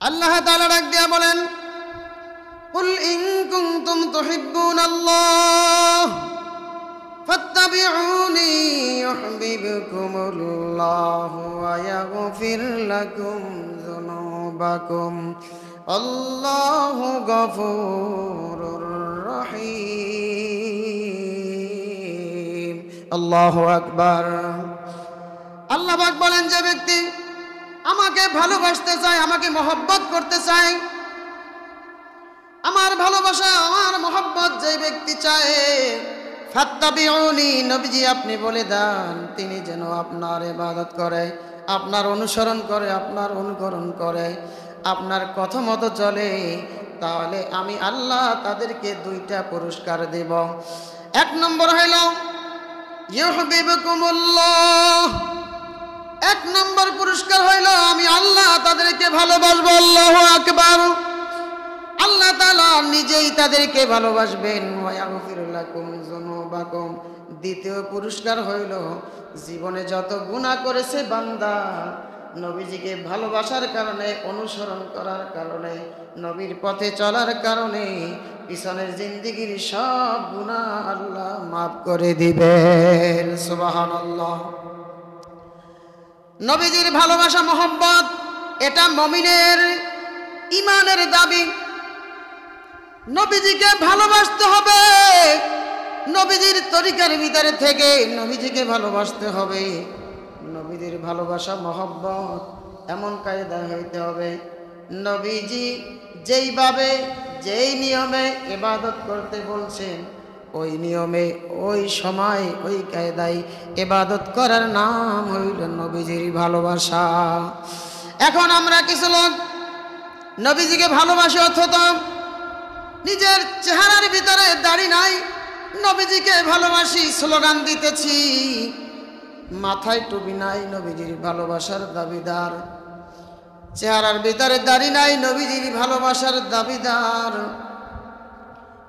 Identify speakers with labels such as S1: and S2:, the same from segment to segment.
S1: আল্লাহ তাআলা ডাক দিয়া বলেন, কুল ইন কুনতুম তুহিব্বুনাল্লাহ ফাত্তাবিউনি ইউহিব্বুকুমুল্লাহু ওয়া ইয়াগফির লাকুম যুনুবাকুম আল্লাহু গফুরুর রহিম। আল্লাহু আকবার। আল্লাহ পাক বলেন, যে ব্যক্তি আমাকে ভালোবাসতে চায়, আমাকে মহব্বত করতে চায়, আমার ভালোবাসা আমার মহব্বত যে ব্যক্তি চায়, ফাত্তাবিউনি, নবীজি আপনি বলে দেন তিনি যেন আপনার ইবাদত করে, আপনার অনুসরণ করে, আপনার অনুকরণ করে, আপনার কথা মতো চলে, তাহলে আমি আল্লাহ তাদেরকে দুইটা পুরস্কার দেব। এক নম্বর হইল ইউহিব্বুকুমুল্লাহ, এক নম্বর পুরস্কার হইল আমি আল্লাহ তাদেরকে ভালোবাসবো। আল্লাহু আকবার। আল্লাহ তাআলা নিজেই তাদেরকে ভালোবাসবেন। ওয়া ইয়াগফির লাকুম যুনুবাকুম। দ্বিতীয় পুরস্কার হইল জীবনে যত গুনাহ করেছে বান্দা, নবীজিকে ভালোবাসার কারণে, অনুসরণ করার কারণে, নবীর পথে চলার কারণে পিছনের জিন্দেগির সব গুনাহ আল্লাহ মাফ করে দিবেন। সুবহানাল্লাহ। নবীজির ভালোবাসা মহব্বত এটা মুমিনের ঈমানের দাবি। নবীজিকে ভালোবাসতে হবে, নবীজির তরিকার ভিতরে থেকে নবীজিকে ভালোবাসতে হবে। নবীজির ভালোবাসা মহব্বত এমন কায়দা হইতে হবে, নবীজি যেইভাবে যেই নিয়মে ইবাদত করতে বলছেন ওই নিয়মে, ওই সময়, ওই কায়দায় ইবাদত করার নাম হইল নবীজির ভালোবাসা। এখন আমরা কিছু লোক নবীজিকে ভালোবাসি অথচ নিজের চেহারার ভিতরে দাড়ি নাই, নবীজিকে ভালোবাসি স্লোগান দিতেছি, মাথায় টুপি নাই, নবীজির ভালোবাসার দাবিদার, চেহারার ভিতরে দাড়ি নাই, নবীজির ভালোবাসার দাবিদার,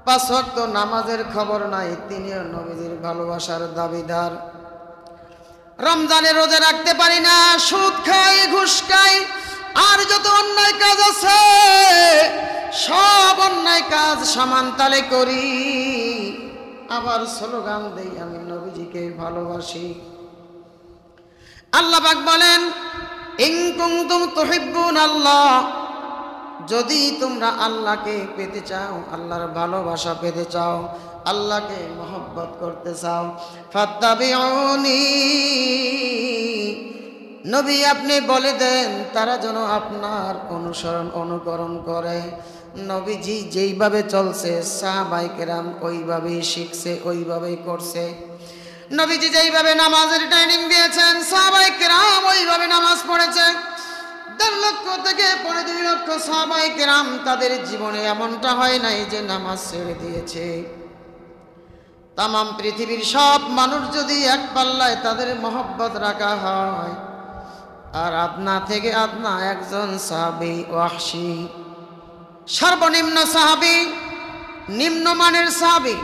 S1: 5 ওয়াক্ত নামাজের খবর নাই, তিনিও নবীজির ভালোবাসার দাবিদার, রমজানে রোজা রাখতে পারি না, সুদ খাই, ঘুষ খাই, আর যত অন্যায় কাজ আছে সব অন্যায় কাজ সমান তালে করি, আবার স্লোগান দেই আমি নবীজিকে ভালোবাসি। আল্লাহ পাক বলেন, ইন কুনতুম তুহিব্বুনাল্লাহ, যদি তোমরা আল্লাহকে পেতে চাও, আল্লাহর ভালোবাসা পেতে চাও, আল্লাহকে মহব্বত করতে চাও, ফাত্তাবিউনি, নবী আপনি বলে দেন তারা যেন আপনার অনুসরণ অনুকরণ করে। নবীজি যেইভাবে চলছে সাহাবায়ে কেরাম ওইভাবেই শিখছে, ওইভাবেই করছে। নবীজি যেইভাবে নামাজের ট্রেনিং দিয়েছেন সাহাবায়ে কেরাম ওইভাবে নামাজ পড়েছে। 1.5 লক্ষ থেকে 2.5 লক্ষ সাহাবায়ে কেরাম তাদের জীবনে এমনটা হয় নাই যে নামাজ ছেড়ে দিয়েছে। তাম পৃথিবীর সব মানুষ যদি এক পাল্লায় তাদের মহব্বত রাখা হয়, আর আদনা থেকে আদনা একজন সাহাবী ওয়াহশী, সর্বনিম্ন সাহাবী, নিম্নমানের সাহাবী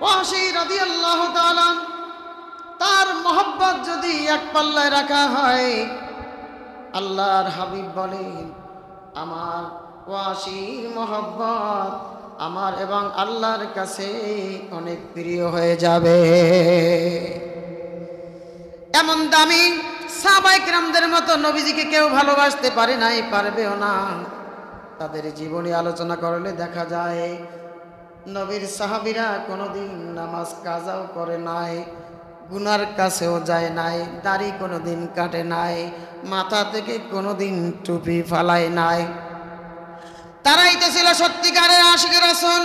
S1: ওয়াহশী রাদিয়াল্লাহু তাআলা, তার মহব্বত যদি এক পাল্লায় রাখা হয়, আল্লাহর হাবিব বলেন আমার ওয়াহশীর মহব্বত আমার এবং আল্লাহর কাছে অনেক প্রিয় হয়ে যাবে। এমন দামি সাহাবায়ে কেরামদের মতো নবীজিকে কেউ ভালোবাসতে পারে নাই, পারবেও না। তাদের জীবনী আলোচনা করলে দেখা যায় নবীর সাহাবীরা কোনোদিন নামাজ কাজাও করে নাই, গুনার কাছেও যায় নাই, দাড়ি কোনোদিন কাটে নাই, মাথা থেকে কোনোদিন টুপি ফালায় নাই। তারাই তো ছিল সত্যিকারের আশিকের রাসূল,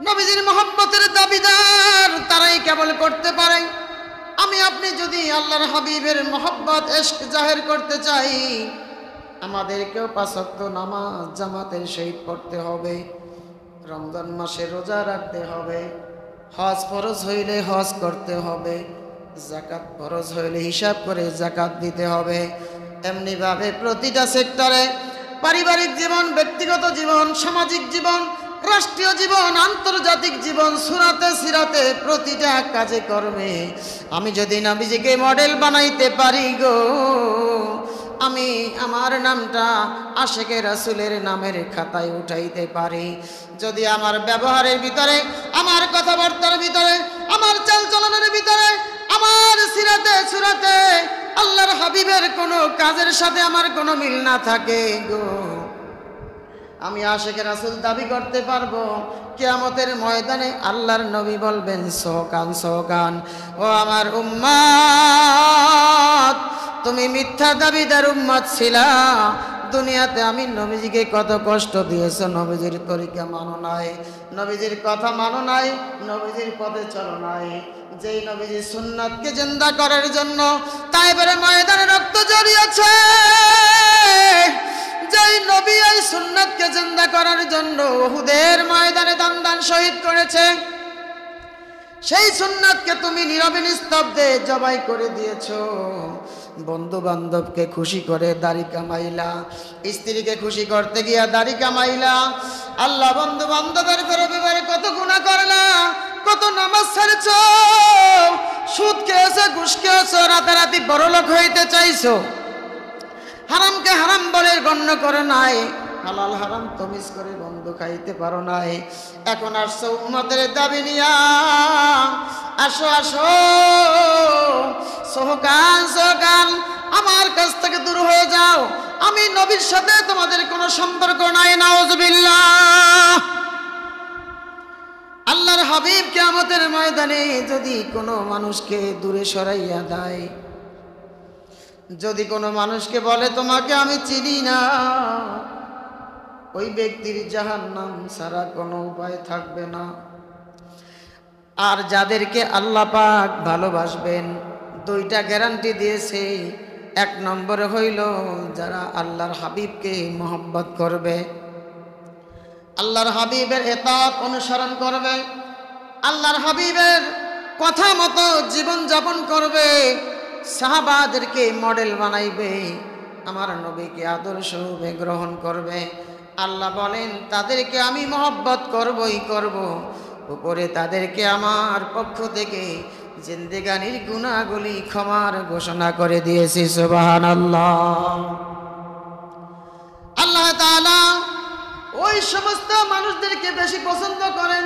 S1: নবীজির মহব্বতের দাবিদার। তারাই কেবল করতে পারে। আমি আপনি যদি আল্লাহর হাবিবের মহব্বত ইশক জাহির করতে চাই, আমাদেরকেও 5 ওয়াক্ত নামাজ জামাতের সহিত পড়তে হবে, রমজান মাসে রোজা রাখতে হবে, হজ ফরজ হইলে হজ করতে হবে, যাকাত ফরজ হইলে হিসাব করে যাকাত দিতে হবে। এমনিভাবে প্রতিটা সেক্টরে, পারিবারিক জীবন, ব্যক্তিগত জীবন, সামাজিক জীবন, রাষ্ট্রীয় জীবন, আন্তর্জাতিক জীবন, সুরাতে সিরাতে প্রতিটা কাজে কর্মে আমি যদি নবীজিকে মডেল বানাইতে পারি গো, আমি আমার নামটা আশিকে রাসূলের নামের খাতায় উঠাইতে পারি, যদি আমার ব্যবহারের ভিতরে, আমার কথাবার্তার ভিতরে, আমার চালচলনের ভিতরে, আমার সিরাতে সুরাতে আল্লাহর হাবিবের কোনো কাজের সাথে আমার কোনো মিল না থাকে গো, আমি আশিকে রাসূল দাবি করতে পারবো? কিয়ামতের ময়দানে আল্লাহর নবী বলবেন, সোকান সোকান, ও আমার উম্মত, তুমি মিথ্যা দাবিদার উম্মত ছিলা। দুনিয়াতে আমি নবীজিকে কত কষ্ট দিয়েছ, নবীজির তরিকা মানো নাই, নবীজির কথা মানো নাই, নবীজির পথে চলো নাই। যেই নবীজি সুন্নাতকে জিন্দা করার জন্য তাইফের ময়দানে রক্ত ঝরিয়েছে, যেই নবী এই সুন্নাতকে জিন্দা করার জন্য উহুদের ময়দানে দান শহীদ করেছে, সেই সুন্নাতকে তুমি নীরবে নিস্তব্ধে জবাই করে দিয়েছো। বন্ধু বান্ধবকে খুশি করে দাড়ি কামাইলা, স্ত্রীকে খুশি করতে গিয়া দাড়ি কামাইলা, আল্লাহ বন্ধু বান্ধবের ব্যাপারে কত গুনাহ করলা, কত নামাজ ছাড়ছো, সুদ খেয়েছো, ঘুষ খেয়েছো, রাতারাতি বড়লোক হইতে চাইছো, হারামকে হারাম বলে গণ্য করে নাই, হালাল হারাম তমিজ করে বন্ধ খাইতে পারো নাই। এখন আসছো উম্মতের দাবি নিয়া, আসো আসো, সোহকান সোহকান, আমার কাছ থেকে দূর হয়ে যাও, আমি নবীর সাথে তোমাদের কোনো সম্পর্ক নাই। নাউজুবিল্লাহ। আল্লাহর হাবিব কিয়ামতের ময়দানে যদি কোনো মানুষকে দূরে সরাইয়া দেয়, যদি কোনো মানুষকে বলে তোমাকে আমি চিনি না, ওই ব্যক্তির জাহান্নাম ছাড়া কোনো উপায় থাকবে না। আর যাদেরকে আল্লাহ পাক ভালোবাসবেন, দুইটা গ্যারান্টি দিয়েছে। এক নম্বরে হইল যারা আল্লাহর হাবিবকে মহব্বত করবে, আল্লাহর হাবিবের ইতাআত অনুসরণ করবে, আল্লাহর হাবিবের কথা মতো জীবন যাপন করবে, সাহাবাদেরকে মডেল বানাইবে, আমার নবীকে আদর্শরূপে গ্রহণ করবে। আল্লাহ বলেন তাদেরকে আমি মহব্বত করবই করব, উপরে তাদেরকে আমার পক্ষ থেকে জিন্দেগানির গুনাহগুলি ক্ষমার ঘোষণা করে দিয়েছি। সুবহানাল্লাহ। আল্লাহ তাআলা ওই সমস্ত মানুষদেরকে বেশি পছন্দ করেন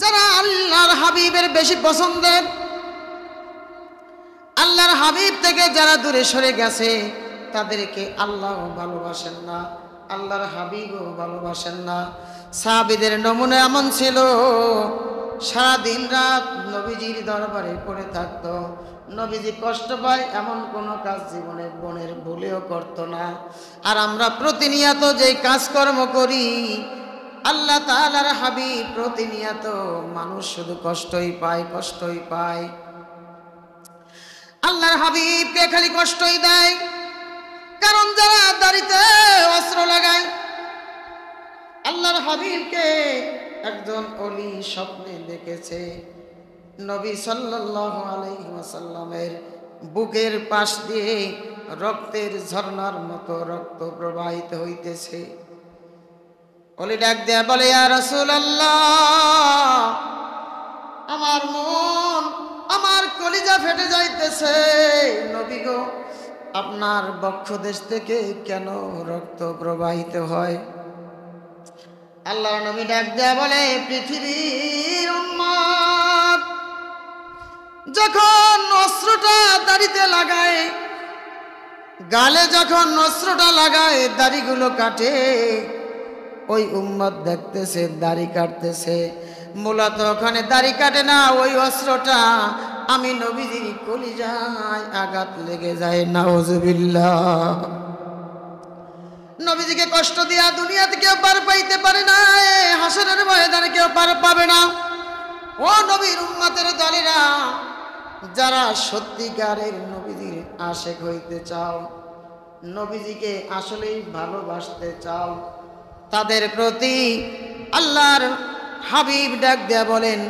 S1: যারা আল্লাহর হাবিবের বেশি পছন্দের। আল্লাহর হাবিব থেকে যারা দূরে সরে গেছে তাদেরকে আল্লাহ ভালোবাসেন না, আল্লাহর হাবিবও ভালোবাসেন না। সাহাবীদের নমুনা এমন ছিল, সারা দিন রাত নবীজির দরবারে পড়ে থাকতো, নবীজি কষ্ট পায় এমন কোনো কাজ জীবনে বনের ভুলেও করতো না। আর আমরা প্রতিনিয়ত যে কাজকর্ম করি, আল্লাহ তাআলার হাবিব প্রতিনিয়ত মানুষ শুধু কষ্টই পায়, কষ্টই পায়। আল্লাহর হাবিবকে খালি কষ্টই দেয়, কারণ যারা দাড়িতে অস্ত্র লাগায়, আল্লাহর হাবিবকে একজন ওলি স্বপ্নে দেখেছে, নবী সাল্লাল্লাহু আলাইহি ওয়াসাল্লামের বুকের পাশ দিয়ে রক্তের ঝর্ণার মতো রক্ত প্রবাহিত হইতেছে। ওলি ডাক দেয়া বলে, ইয়া রাসূলুল্লাহ, আমার মন, আমার কলিজা ফেটে যাইতেছে, নবী গো আপনার বক্ষদেশ থেকে কেন রক্ত প্রবাহিত হয়? আল্লাহ নবী ডাক দেয়া বলে, পৃথিবীর উম্মত যখন অস্ত্রটা দাড়িতে লাগায়, গালে যখন অস্ত্রটা লাগায়, দাড়িগুলো কাটে, ওই উম্মত দেখতেছে দাড়ি কাটতেছে, মূলত ওখানে দাড়ি কাটে না, ওই অস্ত্রটা আমি নবীজির কলিজায় আঘাত লেগে যায়। নাউজুবিল্লাহ। নবীজিকে কষ্ট দিয়া দুনিয়াতে কেউ পার পাইতে পারে না, হাসরের ময়দানে কেউ পার পাবে না। ও নবীর উম্মতের দলেরা, যারা সত্যিকারের নবীজির আশিক হইতে চাও, নবীজিকে আসলেই ভালোবাসতে চাও, তাদের প্রতি আল্লাহর হাবিব ডাক দেয়া বলেন,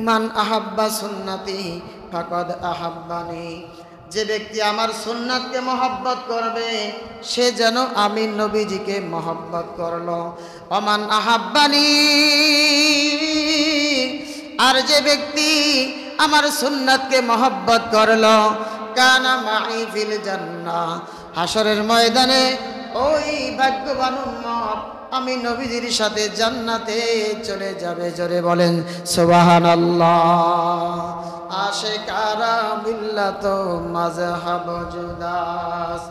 S1: মান আহাব্বা সুন্নতি ফাকাদ আহাব্বানি, যে ব্যক্তি আমার সুন্নাতকে মহব্বত করবে সে যেন আমি নবীজিকে মহব্বত করলো। ওমান আহাব্বানি, আর যে ব্যক্তি আমার সুন্নাতকে মহব্বত করলো কানা মাই ফিল জান্নাহ। হাসরের ময়দানে ওই ভাগ্যবান উম্মত আমি নবীজির সাথে জান্নাতে চলে যাবে। জোরে বলেন সুবহানাল্লাহ। আশিকারা মিল্লাত মাযহাব জুদাস,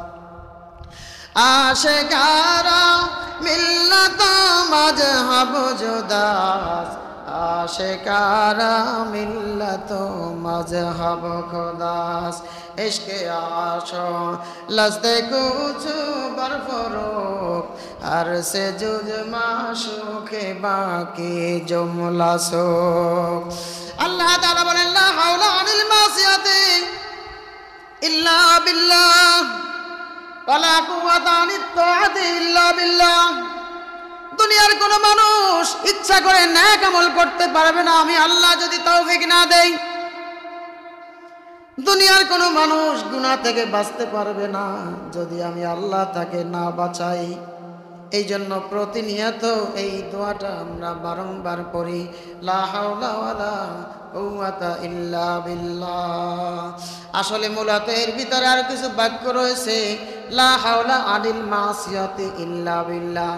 S1: আশিকারা মিল্লাত মাযহাব জুদাস, আশিকারা মিল্লাত মাযহাব খুদাস। ইশকে আশো লজতে কুছ বরফরোক আর সে জুজ মাশুকে বাকি জুমলা শোক। আল্লাহ তাআলা বলেন লা হাওলা আনিল মাসিয়াতি ইল্লা বিল্লাহ ওয়ালা কুওয়াতা আনিত তাআতি ইল্লা বিল্লাহ। দুনিয়ার কোন মানুষ ইচ্ছা করে নেক আমল করতে পারবে না আমি আল্লাহ যদি তৌফিক না দেই। দুনিয়ার কোন মানুষ গুনাহ থেকে বাঁচতে পারবে না যদি আমি আল্লাহ তাকে না বাঁচাই। এই জন্য প্রতিনিয়ত এই দোয়াটা আমরা বারংবার পড়ি, লা হাওলা ওয়ালা কুওয়াতা ইল্লা বিল্লাহ। আসলে মূলত এর ভিতরে আর কিছু বাক্য রয়েছে, লা হাওলা আনিল মাসিয়াতি ইল্লা বিল্লাহ।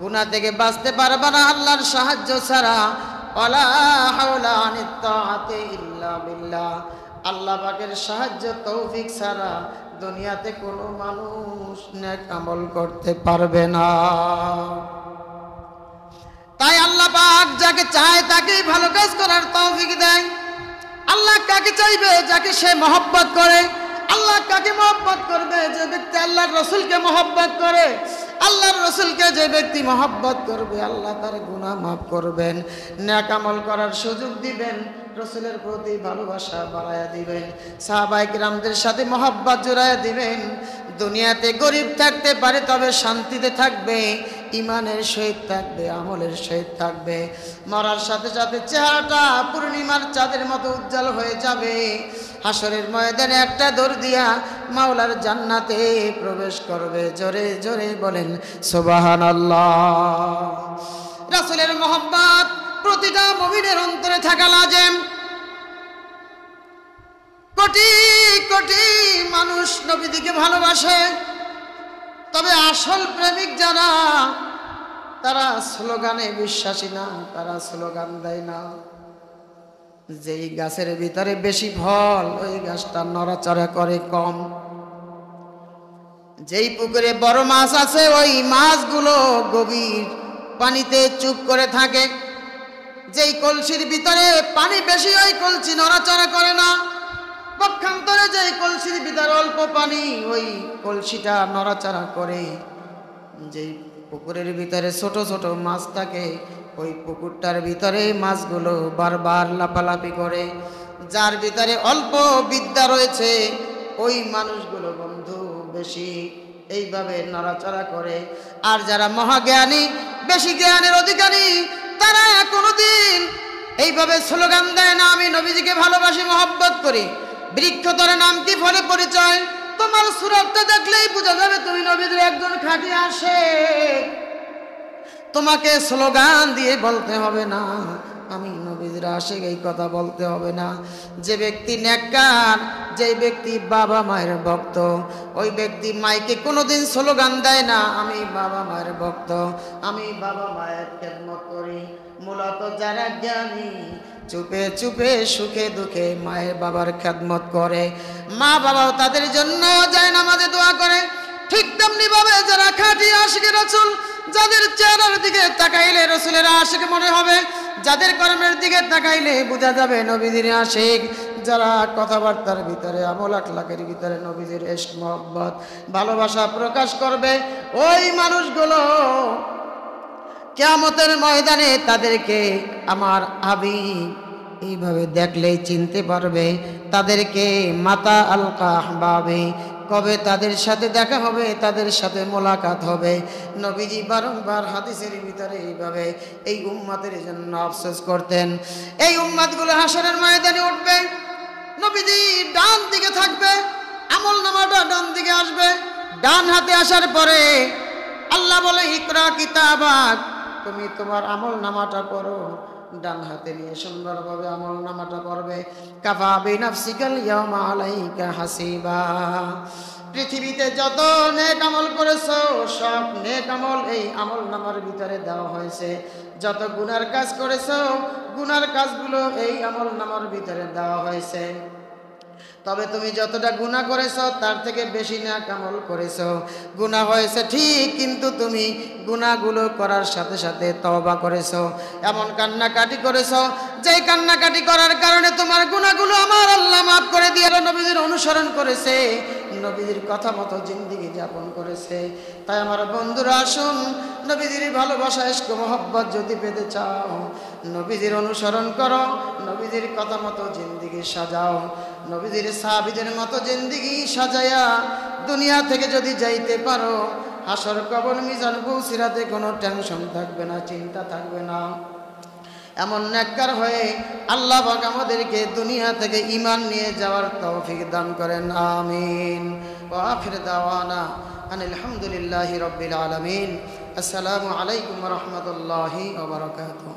S1: গুনাহ থেকে বাঁচতে পারবে না আল্লাহর সাহায্য ছাড়া। ওয়ালা হাওলা আনিত তাআতি ইল্লা বিল্লাহ। আল্লাহ পাকের সাহায্য তৌফিক ছাড়া দুনিয়াতে কোনো মানুষ নেক আমল করতে পারবে না। তাই আল্লাহ পাক যাকে চায় তাকেই ভালো কাজ করার তৌফিক দেয়। আল্লাহ কাকে চাইবে? যাকে সে মহব্বত করে। আল্লাহ কাকে মহব্বত করবে? যে ব্যক্তি আল্লাহর রাসূলকে মহব্বত করে। আল্লাহর রাসূলকে যে ব্যক্তি মহব্বত করবে আল্লাহ তার গুনাহ মাফ করবেন, নেক আমল করার সুযোগ দিবেন, রাসূলের প্রতি ভালোবাসা বাড়ায়া দিবেন, সাহাবায়ে কিরামদের সাথে মহব্বত জোড়ায়া দিবেন। দুনিয়াতে গরিব থাকতে পারে তবে শান্তিতে থাকবে, ইমানের সহিত থাকবে, আমলের সহিত থাকবে। মরার সাথে সাথে চেহারাটা পূর্ণিমার চাঁদের মতো উজ্জ্বল হয়ে যাবে। হাসরের ময়দানে একটা দৌড় দিয়া মাওলার জান্নাতে প্রবেশ করবে। জোরে জোরে বলেন সুবহানাল্লাহ। রাসূলের মহব্বত প্রতিটা মুমিনের অন্তরে থাকা লাজেম। কোটি কোটি মানুষ নবীকে ভালোবাসে, তবে আসল প্রেমিক যারা তারা স্লোগানে বিশ্বাসী না, তারা স্লোগান দেয় না। যেই গাছের ভিতরে বেশি ফল ওই গাছটা নড়াচড়া করে কম। যেই পুকুরে বড় মাছ আছে ওই মাছগুলো গভীর পানিতে চুপ করে থাকে। যেই কলসির ভিতরে পানি বেশি ওই কলসি নড়াচড়া করে না। পক্ষান্তরে যেই কলসির ভিতরে অল্প পানি ওই কলসিটা নড়াচড়া করে। যেই পুকুরের ভিতরে ছোট ছোট মাছ থাকে ওই পুকুরটার ভিতরে মাছগুলো বারবার লাফালাফি করে। যার ভিতরে অল্প বিদ্যা রয়েছে ওই মানুষগুলো বন্ধু বেশি এইভাবে নড়াচড়া করে। আর যারা মহাজ্ঞানী, বেশি জ্ঞানের অধিকারী, তারা কোনোদিন এইভাবে স্লোগান দেয় না আমি নবীজিকে ভালোবাসি, মহব্বত করি। বৃক্ষ তরে নাম কি ফলে পরিচয়? তোমার সুরতটা দেখলেই বোঝা যাবে তুমি নবীজির একজন খাঁটি আশিক। তোমাকে স্লোগান দিয়ে বলতে হবে না আমি নবীজির আশিক, এই কথা বলতে হবে না। যে ব্যক্তি নেককার, যে ব্যক্তি বাবা মায়ের ভক্ত, ওই ব্যক্তি মাইকে কোনোদিন স্লোগান দেয় না আমি বাবা মায়ের ভক্ত, আমি বাবা মায়ের খেদমত করি। মূলত যারা জ্ঞানী চুপে চুপে সুখে দুঃখে মায়ের বাবার খেদমত করে। মা বাবাও তাদের জন্য যায় নামাজে দোয়া করে। ঠিক তেমনি ভাবে যারা খাঁটি আশিক রাসূল, যাদের চেহারার দিকে তাকাইলে রাসূলের আশিক মনে হবে, যাদের কর্মের দিকে তাকাইলে বোঝা যাবে নবীজির আশিক। যারা কথাবার্তার ভিতরে, আমল আখলাকের ভিতরে নবীজির ইশক মহব্বত ভালোবাসা প্রকাশ করবে, ওই মানুষগুলো কিয়ামতের ময়দানে তাদেরকে আমার হাবিব এইভাবে দেখলেই চিনতে পারবে। তাদেরকে মাতা আলকা আহবাবে, কবে তাদের সাথে দেখা হবে, তাদের সাথে মোলাকাত হবে। নবীজি বারংবার হাদিসের ভিতরে এইভাবে এই উম্মতের জন্য আফসোস করতেন। এই উম্মতগুলো হাসরের ময়দানে উঠবে, নবীজি ডান দিকে থাকবে, আমল নামাটা ডান দিকে আসবে। ডান হাতে আসার পরে আল্লাহ বলে ইকরা কিতাবাক, তুমি তোমার আমল নামাটা পড়ো। ডান হাতে নিয়ে সুন্দরভাবে আমল নামাটা পড়বে। কাফা বিনাফসিকাল ইয়াউমা আলাইকা হাসিবা। পৃথিবীতে যত নেক আমল করেছো সব নেক আমল এই আমল নামার ভিতরে দেওয়া হয়েছে। যত গুনার কাজ করেছো গুনার কাজগুলো এই আমল নামার ভিতরে দেওয়া হয়েছে। তবে তুমি যতটা গুনাহ করেছো তার থেকে বেশি নেক আমল করেছো। গুনাহ হয়েছে ঠিক, কিন্তু তুমি গুনাহগুলো করার সাথে সাথে তওবা করেছো, এমন কান্নাকাটি করেছো যেই কান্নাকাটি করার কারণে তোমার গুনাহগুলো আমার আল্লাহ মাফ করে দিয়ে নবীজির অনুসরণ করেছে, নবীজির কথা মতো জিন্দেগি যাপন করেছে। তাই আমার বন্ধুরা আসুন, নবীজির ভালোবাসা ইশক মোহব্বত যদি পেতে চাও নবীজির অনুসরণ করো, নবীজির কথা মতো জিন্দেগি সাজাও। নবীজির সাহাবীদের মতো জিন্দেগি সাজায়া দুনিয়া থেকে যদি যাইতে পারো, হাসর কবর মিজান পুলসিরাতে কোনো টেনশন থাকবে না, চিন্তা থাকবে না। এমন নেককার হয়ে আল্লাহ পাক আমাদেরকে দুনিয়া থেকে ঈমান নিয়ে যাওয়ার তৌফিক দান করেন, আমিন। ওয়া আখির দাওয়ানা আনিল হামদুলিল্লাহি রাব্বিল আলামিন। আসসালামু আলাইকুম ওয়া রাহমাতুল্লাহি ওয়া বারাকাতুহু।